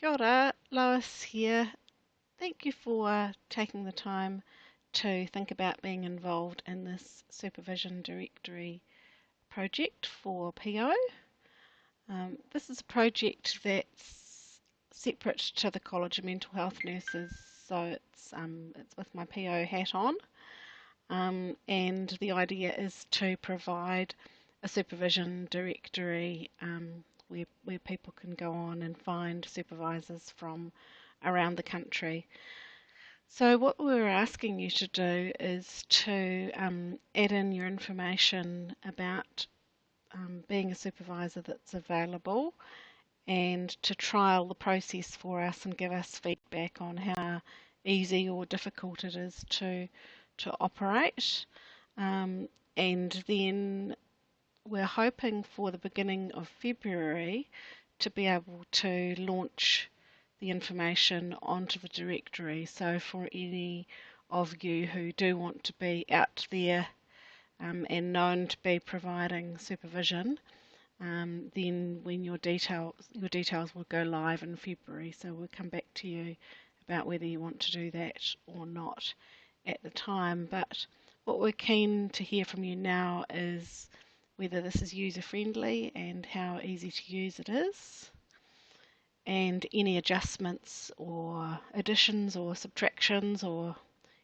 Kia ora, Lois here. Thank you for taking the time to think about being involved in this Supervision Directory project for PO. This is a project that's separate to the College of Mental Health Nurses, so it's with my PO hat on. And the idea is to provide a supervision directory where people can go on and find supervisors from around the country. So what we're asking you to do is to add in your information about being a supervisor that's available, and to trial the process for us and give us feedback on how easy or difficult it is to operate. And then we're hoping for the beginning of February to be able to launch the information onto the directory. So for any of you who do want to be out there and known to be providing supervision, then when your details will go live in February. So we'll come back to you about whether you want to do that or not at the time. But what we're keen to hear from you now is whether this is user friendly and how easy to use it is, and any adjustments or additions or subtractions or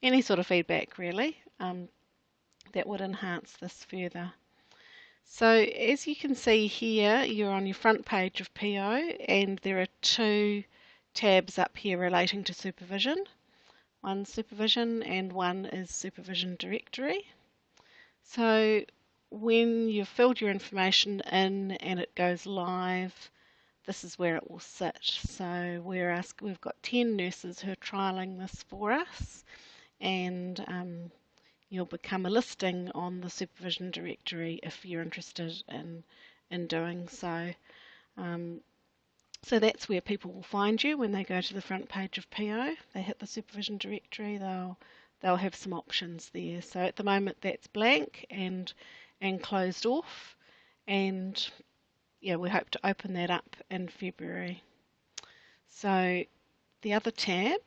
any sort of feedback really that would enhance this further. So as you can see here, you're on your front page of PO, and there are two tabs up here relating to supervision. One supervision and one is supervision directory. So when you've filled your information in and it goes live, this is where it will sit. So we've got 10 nurses who are trialling this for us, and you'll become a listing on the supervision directory if you're interested in doing so. So that's where people will find you when they go to the front page of PO. They hit the supervision directory, they'll have some options there. So at the moment that's blank and closed off, and yeah, we hope to open that up in February. So the other tab,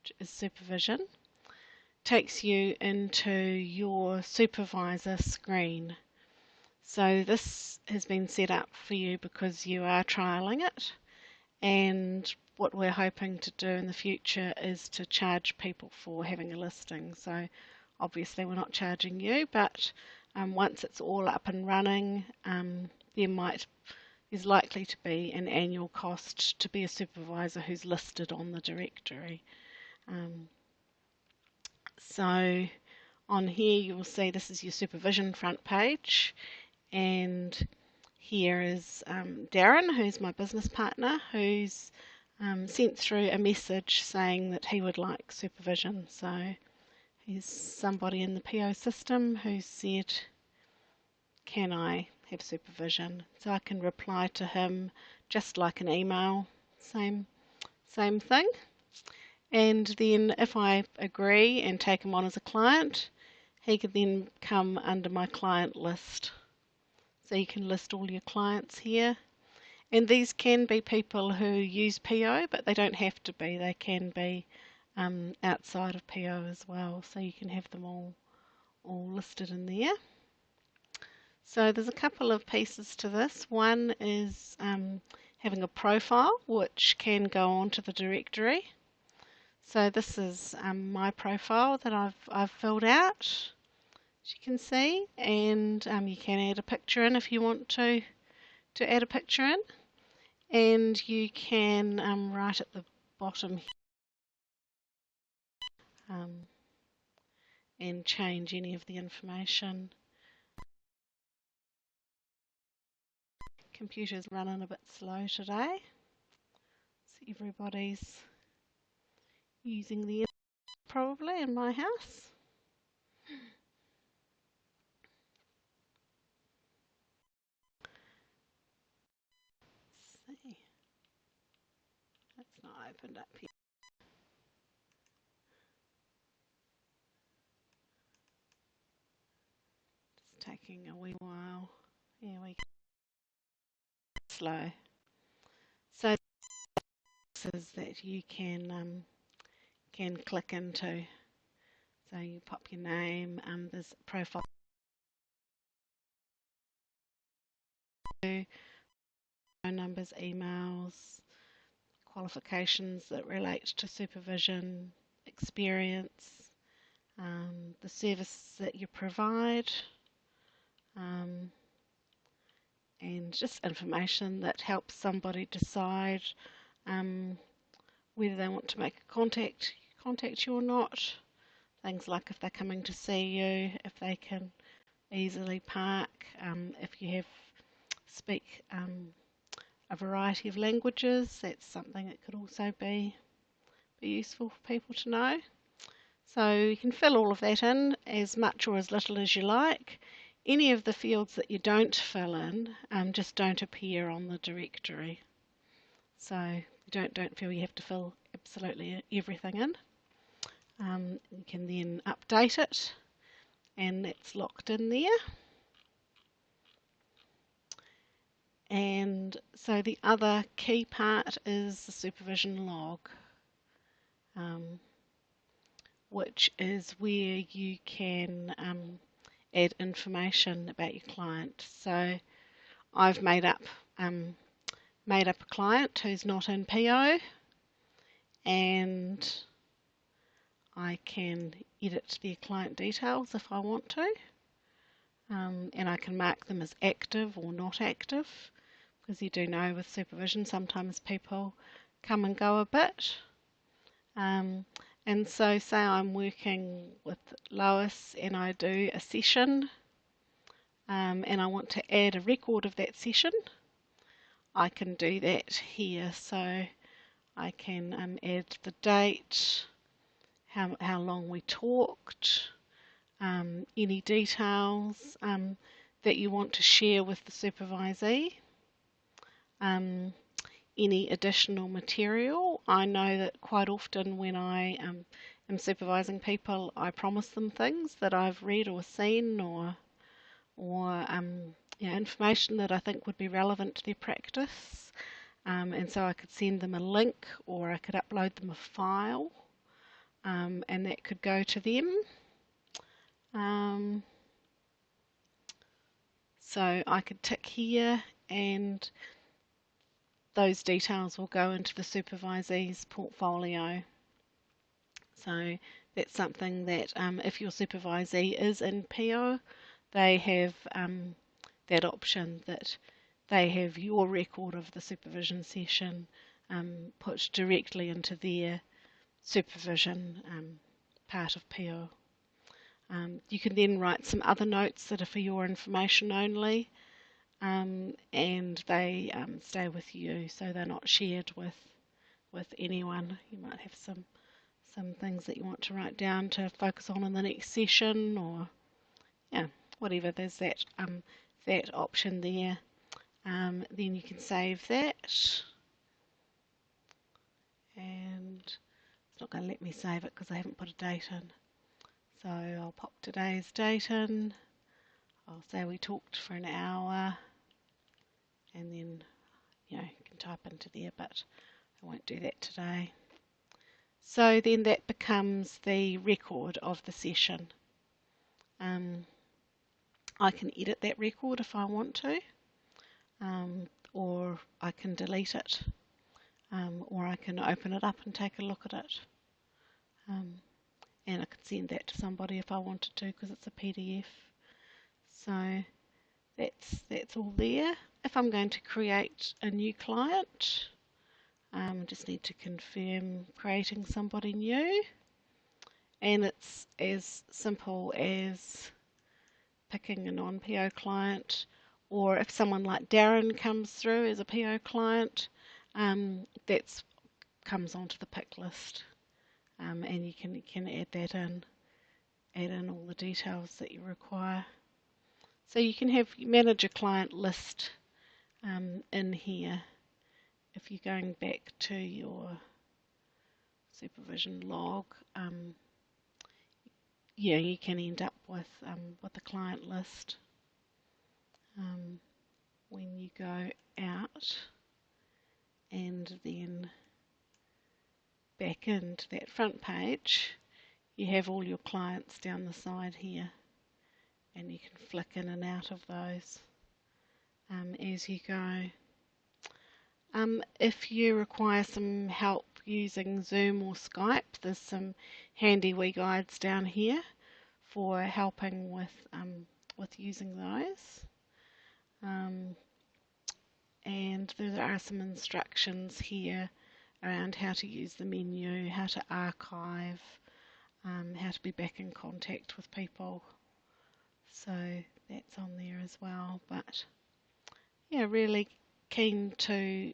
which is supervision, takes you into your supervisor screen. So this has been set up for you because you are trialling it, and what we're hoping to do in the future is to charge people for having a listing. So obviously we're not charging you, but once it's all up and running, there's likely to be an annual cost to be a supervisor who's listed on the directory. So on here you will see this is your supervision front page, and here is Darren, who's my business partner, who's sent through a message saying that he would like supervision. So he's somebody in the PO system who said, can I have supervision? So I can reply to him just like an email, same thing. And then if I agree and take him on as a client, he can then come under my client list. So you can list all your clients here. And these can be people who use PO, but they don't have to be. They can be outside of PO as well. So you can have them all listed in there. So there's a couple of pieces to this. One is having a profile, which can go onto the directory. So this is my profile that I've filled out, as you can see, and you can add a picture in if you want to add a picture in, and you can write at the bottom here and change any of the information. Computer's running a bit slow today, so everybody's using the internet probably in my house. Let's see, that's not opened up yet. Just taking a wee while. Here we go. Slow. So places that you can click into. So you pop your name, there's profile, phone numbers, emails, qualifications that relate to supervision, experience, the service that you provide, and just information that helps somebody decide whether they want to make a contact you or not. Things like if they're coming to see you, if they can easily park, if you speak a variety of languages, that's something that could also be useful for people to know. So you can fill all of that in as much or as little as you like. Any of the fields that you don't fill in just don't appear on the directory. So you don't feel you have to fill absolutely everything in. You can then update it, and that's locked in there. And so the other key part is the supervision log, which is where you can add information about your client. So I've made up a client who's not in PO, and I can edit their client details if I want to, and I can mark them as active or not active, because you do know with supervision sometimes people come and go a bit. And so say I'm working with Lois and I do a session, and I want to add a record of that session, I can do that here. So I can add the date, how long we talked, any details that you want to share with the supervisee, any additional material. I know that quite often when I am supervising people, I promise them things that I've read or seen, or information that I think would be relevant to their practice, and so I could send them a link, or I could upload them a file, and that could go to them. So I could tick here, and those details will go into the supervisee's portfolio. So that's something that if your supervisee is in PO, they have that option, that they have your record of the supervision session put directly into their supervision part of PO. You can then write some other notes that are for your information only, and they stay with you, so they're not shared with anyone. You might have some things that you want to write down to focus on in the next session, or whatever. There's that option there. Then you can save that, and it's not going to let me save it because I haven't put a date in. So I'll pop today's date in. I'll say we talked for an hour, and then you can type into there, but I won't do that today. So then that becomes the record of the session. I can edit that record if I want to, or I can delete it, or I can open it up and take a look at it. And I could send that to somebody if I wanted to, because it's a PDF. So that's all there. If I'm going to create a new client, I just need to confirm creating somebody new, and it's as simple as picking a non-PO client, or if someone like Darren comes through as a PO client, that comes onto the pick list, and you can add that in, add in all the details that you require. So you can manage a client list in here. If you're going back to your supervision log, you can end up with a client list. When you go out and then back into that front page, you have all your clients down the side here, and you can flick in and out of those as you go. If you require some help using Zoom or Skype, there's some handy wee guides down here for helping with using those. And there are some instructions here around how to use the menu, how to archive, how to be back in contact with people. So that's on there as well. But yeah, really keen to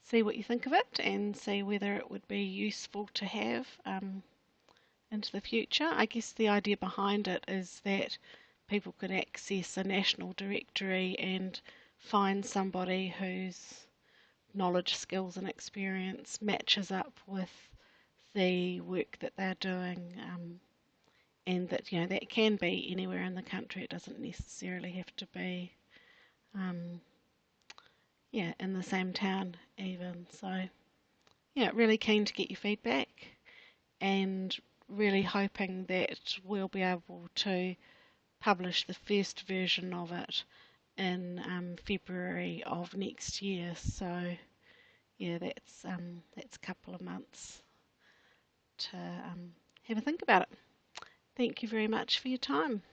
see what you think of it and see whether it would be useful to have into the future. I guess the idea behind it is that people could access a national directory and find somebody whose knowledge, skills and experience matches up with the work that they're doing, and that that can be anywhere in the country. It doesn't necessarily have to be in the same town even. So yeah, really keen to get your feedback and really hoping that we'll be able to publish the first version of it in February of next year. So yeah, that's a couple of months to have a think about it. Thank you very much for your time.